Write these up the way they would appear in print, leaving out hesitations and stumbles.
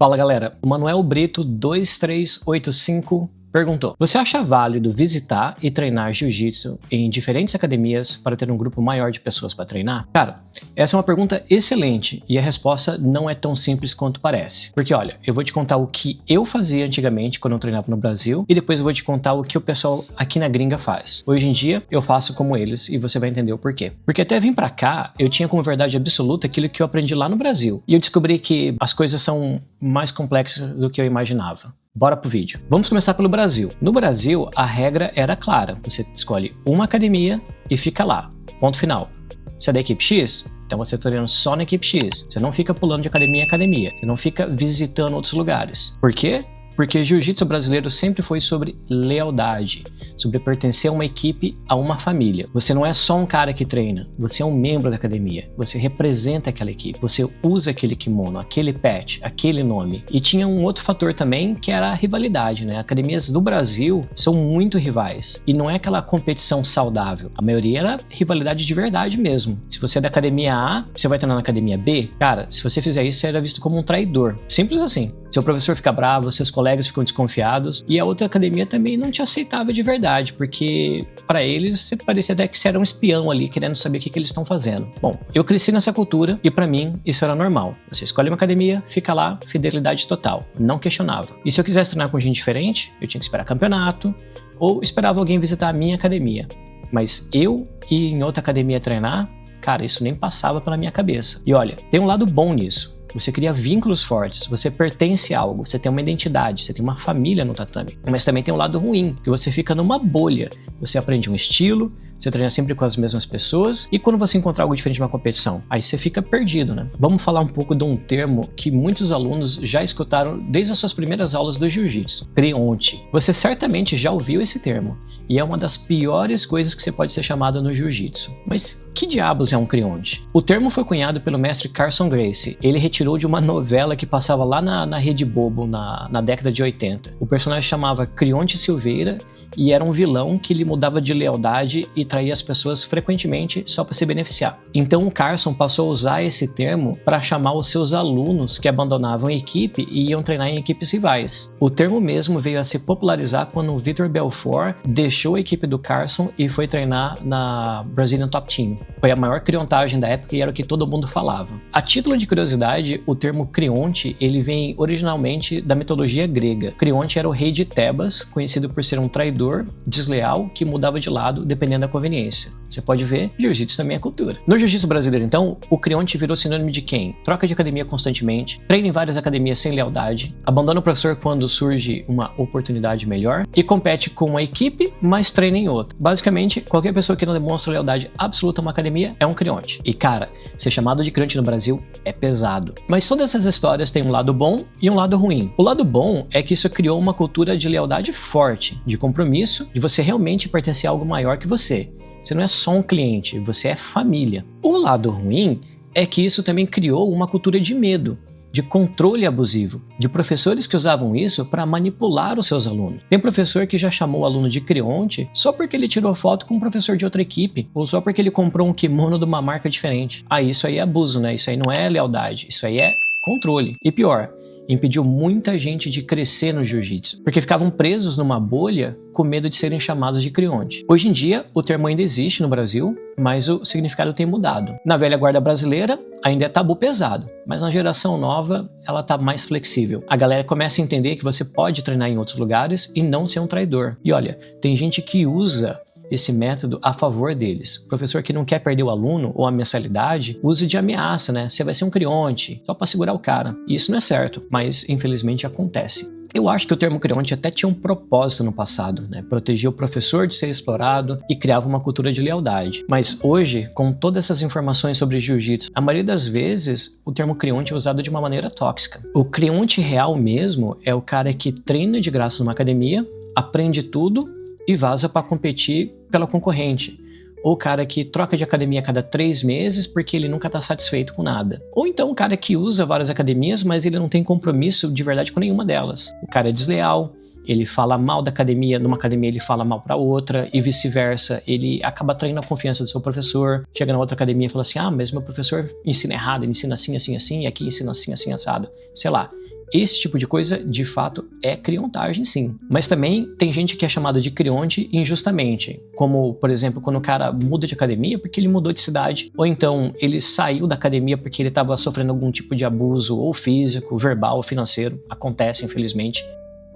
Fala galera, o Manuel Brito 2385 perguntou: você acha válido visitar e treinar jiu-jitsu em diferentes academias para ter um grupo maior de pessoas para treinar? Cara, essa é uma pergunta excelente e a resposta não é tão simples quanto parece. Porque olha, eu vou te contar o que eu fazia antigamente quando eu treinava no Brasil e depois eu vou te contar o que o pessoal aqui na gringa faz. Hoje em dia eu faço como eles e você vai entender o porquê. Porque até vir pra cá eu tinha como verdade absoluta aquilo que eu aprendi lá no Brasil e eu descobri que as coisas são mais complexas do que eu imaginava. Bora pro vídeo. Vamos começar pelo Brasil. No Brasil, a regra era clara. Você escolhe uma academia e fica lá. Ponto final. Você é da equipe X? Então você está treinando só na equipe X. Você não fica pulando de academia em academia. Você não fica visitando outros lugares. Por quê? Porque jiu-jitsu brasileiro sempre foi sobre lealdade, sobre pertencer a uma equipe, a uma família. Você não é só um cara que treina, você é um membro da academia, você representa aquela equipe, você usa aquele kimono, aquele patch, aquele nome. E tinha um outro fator também que era a rivalidade, né? Academias do Brasil são muito rivais e não é aquela competição saudável. A maioria era rivalidade de verdade mesmo. Se você é da academia A, você vai treinar na academia B, cara, se você fizer isso, você era visto como um traidor. Simples assim. Seu professor fica bravo, seus colegas ficam desconfiados e a outra academia também não te aceitava de verdade, porque para eles você parecia até que você era um espião ali, querendo saber o que eles estão fazendo. Bom, eu cresci nessa cultura e para mim isso era normal. Você escolhe uma academia, fica lá, fidelidade total, não questionava. E se eu quisesse treinar com gente diferente, eu tinha que esperar campeonato ou esperava alguém visitar a minha academia. Mas eu ir em outra academia treinar, cara, isso nem passava pela minha cabeça. E olha, tem um lado bom nisso. Você cria vínculos fortes, você pertence a algo, você tem uma identidade, você tem uma família no tatame. Mas também tem um lado ruim, que você fica numa bolha. Você aprende um estilo, você treina sempre com as mesmas pessoas e quando você encontrar algo diferente numa competição, aí você fica perdido, né? Vamos falar um pouco de um termo que muitos alunos já escutaram desde as suas primeiras aulas do jiu-jitsu: creonte. Você certamente já ouviu esse termo e é uma das piores coisas que você pode ser chamado no jiu-jitsu. Mas que diabos é um creonte? O termo foi cunhado pelo mestre Carson Gracie. Ele retirou de uma novela que passava lá na Rede Bobo na década de 80. O personagem chamava Creonte Silveira e era um vilão que lhe mudava de lealdade e traía as pessoas frequentemente só para se beneficiar. Então o Carson passou a usar esse termo para chamar os seus alunos que abandonavam a equipe e iam treinar em equipes rivais. O termo mesmo veio a se popularizar quando o Vitor Belfort deixou a equipe do Carson e foi treinar na Brazilian Top Team. Foi a maior creontagem da época e era o que todo mundo falava. A título de curiosidade, o termo creonte ele vem originalmente da mitologia grega. Creonte era o rei de Tebas, conhecido por ser um traidor desleal que mudava de lado dependendo da conveniência. Você pode ver, jiu-jitsu também é cultura. No jiu-jitsu brasileiro, então, o creonte virou sinônimo de quem? Troca de academia constantemente, treina em várias academias sem lealdade, abandona o professor quando surge uma oportunidade melhor e compete com uma equipe, mas treina em outra. Basicamente, qualquer pessoa que não demonstra lealdade absoluta a uma academia é um creonte. E cara, ser chamado de creonte no Brasil é pesado. Mas todas essas histórias têm um lado bom e um lado ruim. O lado bom é que isso criou uma cultura de lealdade forte, de compromisso, de você realmente pertencer a algo maior que você. Você não é só um cliente, você é família. O lado ruim é que isso também criou uma cultura de medo, de controle abusivo, de professores que usavam isso para manipular os seus alunos. Tem professor que já chamou o aluno de creonte só porque ele tirou foto com um professor de outra equipe, ou só porque ele comprou um kimono de uma marca diferente. Ah, isso aí é abuso, né? Isso aí não é lealdade, isso aí é controle. E pior, impediu muita gente de crescer no jiu-jitsu, porque ficavam presos numa bolha com medo de serem chamados de creonte. Hoje em dia, o termo ainda existe no Brasil, mas o significado tem mudado. Na velha guarda brasileira, ainda é tabu pesado, mas na geração nova, ela tá mais flexível. A galera começa a entender que você pode treinar em outros lugares e não ser um traidor. E olha, tem gente que usa esse método a favor deles. O professor que não quer perder o aluno ou a mensalidade, usa de ameaça, né? Você vai ser um creonte, só para segurar o cara. E isso não é certo, mas infelizmente acontece. Eu acho que o termo creonte até tinha um propósito no passado, né? Protegia o professor de ser explorado e criava uma cultura de lealdade. Mas hoje, com todas essas informações sobre jiu-jitsu, a maioria das vezes o termo creonte é usado de uma maneira tóxica. O creonte real mesmo é o cara que treina de graça numa academia, aprende tudo e vaza para competir pela concorrente. Ou o cara que troca de academia a cada 3 meses porque ele nunca está satisfeito com nada. Ou então o cara que usa várias academias, mas ele não tem compromisso de verdade com nenhuma delas. O cara é desleal, ele fala mal da academia, numa academia ele fala mal para outra e vice-versa. Ele acaba traindo a confiança do seu professor, chega na outra academia e fala assim, ah, mas meu professor ensina errado, ele ensina assim, assim, assim, e aqui ensina assim, assim, assado. Sei lá. esse tipo de coisa, de fato, é criontagem, sim. Mas também tem gente que é chamada de crionte injustamente. Como, por exemplo, quando o cara muda de academia porque ele mudou de cidade. Ou então, ele saiu da academia porque ele estava sofrendo algum tipo de abuso, ou físico, verbal, ou financeiro. Acontece, infelizmente.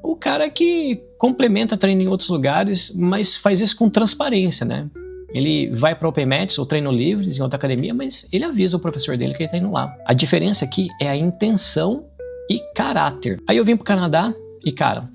O cara que complementa treino em outros lugares, mas faz isso com transparência, né? Ele vai para Open Mats ou treino livres em outra academia, mas ele avisa o professor dele que ele tá indo lá. A diferença aqui é a intenção e caráter. Aí eu vim pro Canadá e, cara,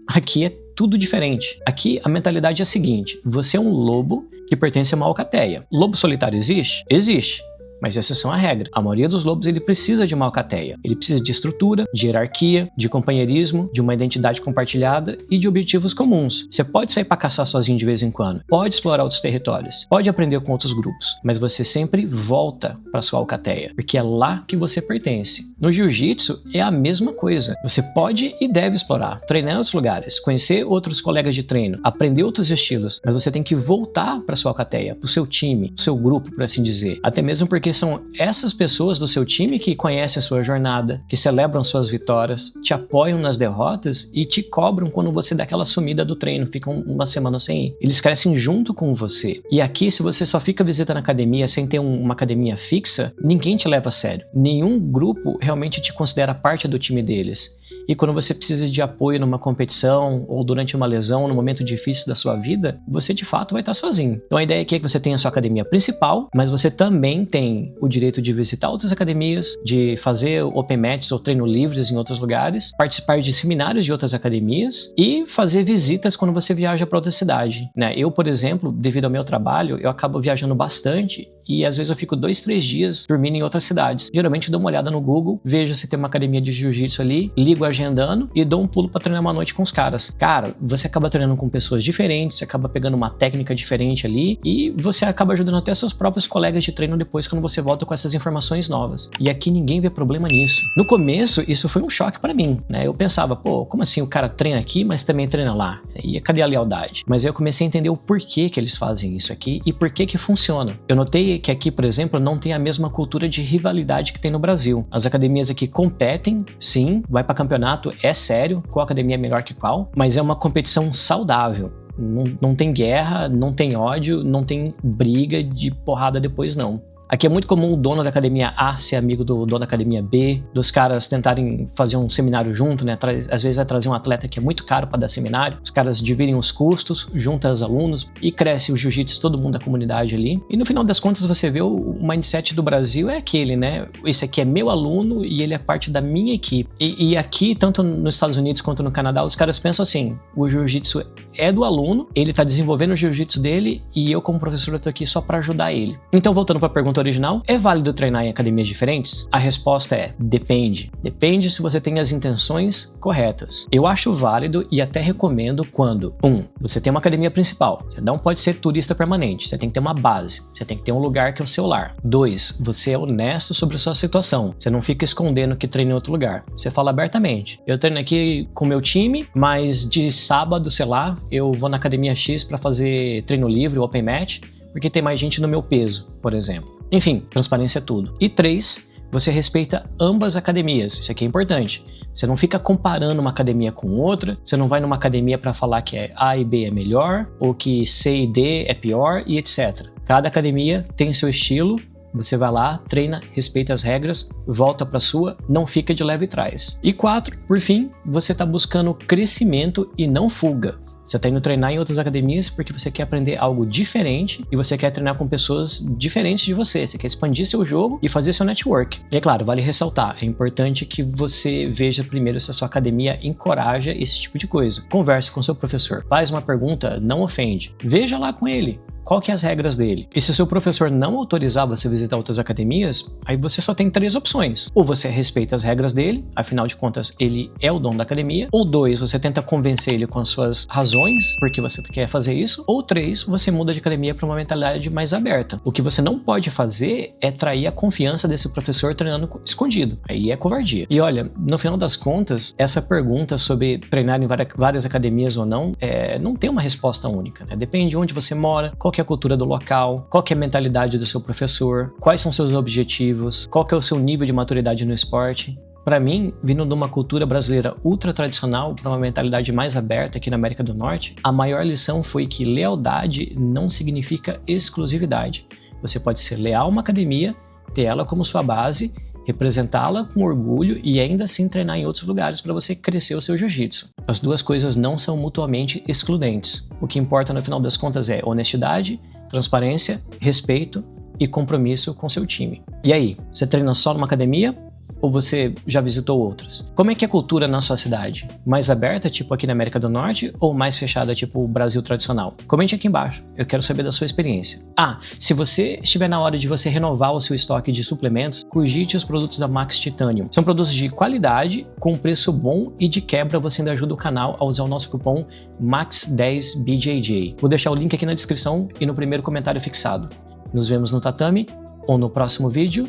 aqui é tudo diferente. Aqui a mentalidade é a seguinte: você é um lobo que pertence a uma alcateia. Lobo solitário existe? Existe. Mas exceção à regra. A maioria dos lobos ele precisa de uma alcateia. Ele precisa de estrutura, de hierarquia, de companheirismo, de uma identidade compartilhada e de objetivos comuns. Você pode sair para caçar sozinho de vez em quando, pode explorar outros territórios, pode aprender com outros grupos, mas você sempre volta para sua alcateia, porque é lá que você pertence. No jiu-jitsu é a mesma coisa. Você pode e deve explorar, treinar em outros lugares, conhecer outros colegas de treino, aprender outros estilos, mas você tem que voltar para sua alcateia, para o seu time, pro seu grupo, por assim dizer. Até mesmo porque são essas pessoas do seu time que conhecem a sua jornada, que celebram suas vitórias, te apoiam nas derrotas e te cobram quando você dá aquela sumida do treino, ficam uma semana sem ir. Eles crescem junto com você. E aqui, se você só fica visitando a academia sem ter uma academia fixa, ninguém te leva a sério. Nenhum grupo realmente te considera parte do time deles. E quando você precisa de apoio numa competição ou durante uma lesão, num momento difícil da sua vida, você de fato vai estar sozinho. Então a ideia aqui é que você tenha a sua academia principal, mas você também tem o direito de visitar outras academias, de fazer open mats ou treino livres em outros lugares, participar de seminários de outras academias e fazer visitas quando você viaja para outra cidade, né? Eu, por exemplo, devido ao meu trabalho, eu acabo viajando bastante e às vezes eu fico 2-3 dias dormindo em outras cidades. Geralmente eu dou uma olhada no Google, vejo se tem uma academia de jiu-jitsu ali, ligo agendando e dou um pulo pra treinar uma noite com os caras. Cara, você acaba treinando com pessoas diferentes, você acaba pegando uma técnica diferente ali e você acaba ajudando até seus próprios colegas de treino depois quando você volta com essas informações novas. E aqui ninguém vê problema nisso. No começo, isso foi um choque pra mim, né? Eu pensava, pô, como assim o cara treina aqui, mas também treina lá? E cadê a lealdade? Mas aí eu comecei a entender o porquê que eles fazem isso aqui e porquê que funciona. Eu notei que aqui, por exemplo, não tem a mesma cultura de rivalidade que tem no Brasil. As academias aqui competem, sim, vai pra campeonato, é sério, qual academia é melhor que qual, mas é uma competição saudável. Não tem guerra, não tem ódio, não tem briga de porrada depois, não. Aqui é muito comum o dono da academia A ser amigo do dono da academia B, dos caras tentarem fazer um seminário junto, né? Às vezes vai trazer um atleta que é muito caro para dar seminário, os caras dividem os custos, juntam os alunos e cresce o jiu-jitsu, todo mundo da comunidade ali. E no final das contas você vê o mindset do Brasil é aquele, né? Esse aqui é meu aluno e ele é parte da minha equipe. E aqui, tanto nos Estados Unidos quanto no Canadá, os caras pensam assim, o jiu-jitsu é do aluno, ele tá desenvolvendo o jiu-jitsu dele e eu como professor eu tô aqui só para ajudar ele. Então voltando para a pergunta original, é válido treinar em academias diferentes? A resposta é depende. Depende se você tem as intenções corretas. Eu acho válido e até recomendo quando você tem uma academia principal. Você não pode ser turista permanente. Você tem que ter uma base. Você tem que ter um lugar que é o seu lar. 2, você é honesto sobre a sua situação. Você não fica escondendo que treina em outro lugar. Você fala abertamente. Eu treino aqui com o meu time, mas de sábado, sei lá, eu vou na academia X para fazer treino livre, open mat, porque tem mais gente no meu peso, por exemplo. Enfim, transparência é tudo. E 3, você respeita ambas academias. Isso aqui é importante. Você não fica comparando uma academia com outra, você não vai numa academia para falar que A e B é melhor, ou que C e D é pior, e etc. Cada academia tem seu estilo, você vai lá, treina, respeita as regras, volta para sua, não fica de leve trás. E 4, por fim, você está buscando crescimento e não fuga. Você está indo treinar em outras academias porque você quer aprender algo diferente e você quer treinar com pessoas diferentes de você. Você quer expandir seu jogo e fazer seu network. E é claro, vale ressaltar, é importante que você veja primeiro se a sua academia encoraja esse tipo de coisa. Converse com seu professor, faz uma pergunta, não ofende. Veja lá com ele. Qual que é as regras dele? E se o seu professor não autorizar você visitar outras academias, aí você só tem 3 opções. Ou você respeita as regras dele, afinal de contas ele é o dono da academia. Ou 2, você tenta convencer ele com as suas razões, porque você quer fazer isso. Ou 3, você muda de academia para uma mentalidade mais aberta. O que você não pode fazer é trair a confiança desse professor treinando escondido. Aí é covardia. E olha, no final das contas, essa pergunta sobre treinar em várias academias ou não, não tem uma resposta única, né? Depende de onde você mora, qual que é a cultura do local, qual que é a mentalidade do seu professor, quais são seus objetivos, qual que é o seu nível de maturidade no esporte. Para mim, vindo de uma cultura brasileira ultra tradicional para uma mentalidade mais aberta aqui na América do Norte, a maior lição foi que lealdade não significa exclusividade. Você pode ser leal a uma academia, ter ela como sua base, representá-la com orgulho e ainda assim treinar em outros lugares para você crescer o seu jiu-jitsu. As duas coisas não são mutuamente excludentes. O que importa no final das contas é honestidade, transparência, respeito e compromisso com seu time. E aí, você treina só numa academia? Ou você já visitou outras? Como é que é a cultura na sua cidade? Mais aberta, tipo aqui na América do Norte, ou mais fechada, tipo o Brasil tradicional? Comente aqui embaixo, eu quero saber da sua experiência. Se você estiver na hora de você renovar o seu estoque de suplementos, cogite os produtos da Max Titanium. São produtos de qualidade, com preço bom e de quebra você ainda ajuda o canal a usar o nosso cupom MAX10BJJ. Vou deixar o link aqui na descrição e no primeiro comentário fixado. Nos vemos no tatame ou no próximo vídeo.